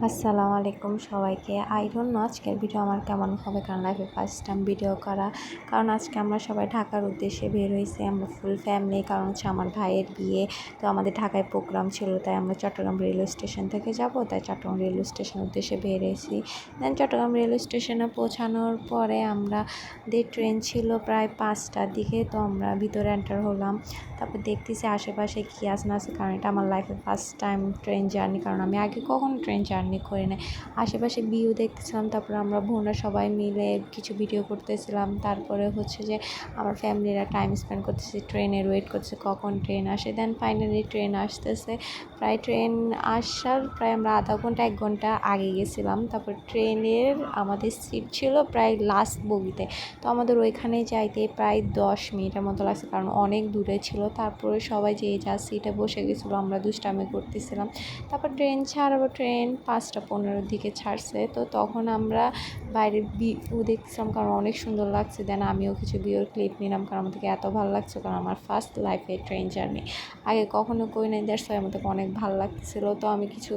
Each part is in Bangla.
আসসালামু আলাইকুম সবাইকে। আই ডোন্ট নো আজকের ভিডিও আমার কেমন হবে, কারণ লাইফে ফার্স্ট টাইম ভিডিও করা। কারণ আজকে আমরা সবাই ঢাকার উদ্দেশ্যে বের হয়েছি, আমরা ফুল ফ্যামিলি। কারণ হচ্ছে আমার ভাইয়ের বিয়ে, তো আমাদের ঢাকায় প্রোগ্রাম ছিল, তাই আমরা চট্টগ্রাম রেলওয়ে স্টেশন থেকে যাব, তাই চট্টগ্রাম রেলওয়ে স্টেশনের উদ্দেশ্যে বের হয়েছি। দেন চট্টগ্রাম রেলওয়ে স্টেশনে পৌঁছানোর পরে আমাদের ট্রেন ছিল প্রায় 5টার দিকে, তো আমরা ভিতরে এন্টার হলাম। তারপর দেখতেছি আশেপাশে কী আছে না আছে, কারণ এটা আমার লাইফে ফার্স্ট টাইম ট্রেন জার্নি, কারণ আমি আগে কখনো ট্রেন জার্নি করি না। আশেপাশে ভিউ দেখতেছিলাম, তারপরে আমরা বোনরা সবাই মিলে কিছু ভিডিও করতেছিলাম। তারপরে হচ্ছে যে আমার ফ্যামিলিরা টাইম স্পেন্ড করতেছে, ট্রেনের ওয়েট করছে কখন ট্রেন আসে। দেন ফাইনালি ট্রেন আসতেছে। ট্রেন আসার প্রায় আমরা আধা ঘন্টা 1 ঘন্টা আগে গেছিলাম। তারপর ট্রেনের আমাদের সিট ছিল প্রায় লাস্ট বগিতে, তো আমাদের ওইখানে যাইতে প্রায় 10 মিনিটের মতো লাগছে, কারণ অনেক দূরে ছিল। তারপরে সবাই যে যার সিটে বসে গেছিলো, আমরা দুষ্টামি করতেছিলাম। তারপর ট্রেন ছাড়াবো, ট্রেন 5টা 15-র দিকে ছাড়ছে, তো তখন আমরা বাইরে ভিউ দেখছিলাম, কারণ অনেক সুন্দর লাগছে। দেন আমিও কিছু ভিউর ক্লিপ নিলাম, কারণ আমাদেরকে এত ভালো লাগছে, কারণ আমার ফার্স্ট লাইফে ট্রেন জার্নি, আগে কখনো করি নাই। দ্যাটস ওয়াই আমাদেরকে অনেক ভালো লাগতেছিলো। তো আমি কিছু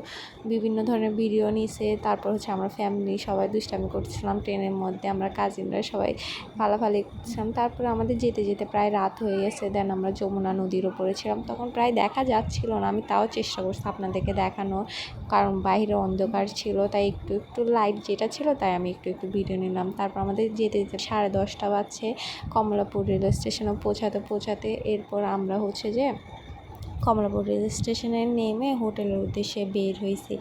বিভিন্ন ধরনের ভিডিও নিয়েছি। তারপর হচ্ছে আমরা ফ্যামিলি সবাই দুষ্টামি করছিলাম ট্রেনের মধ্যে, আমরা কাজিনরা সবাই ভালোভালোই করছিলাম। তারপরে আমাদের যেতে যেতে প্রায় রাত হয়ে গেছে। দেন আমরা যমুনা নদীর ওপরে ছিলাম, তখন প্রায় দেখা যাচ্ছিল না, আমি তাও চেষ্টা করছি আপনাদেরকে দেখানোর, কারণ বাইরে অন্ধকার ছিল, তাই একটু একটু লাইট যেটা ছিল তাই আমি একটু একটু ভিডিও নিলাম। তারপর আমাদের যেতে যেতে 10:30 বাজছে কমলাপুর রেলওয়ে স্টেশনে পৌঁছাতে। এরপর আমরা হচ্ছে যে কমলাপুর রেল স্টেশনে নেমে হোটেলের উদ্দেশ্যে বের হয়েছি,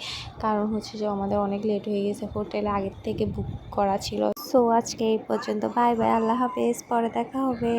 কারণ হচ্ছে যে আমাদের অনেক লেট হয়ে গেছে, হোটেলে আগের থেকে বুক করা ছিল। সো আজকে এই পর্যন্ত, বাই বাই, আল্লাহ হাফেজ, পরে দেখা হবে।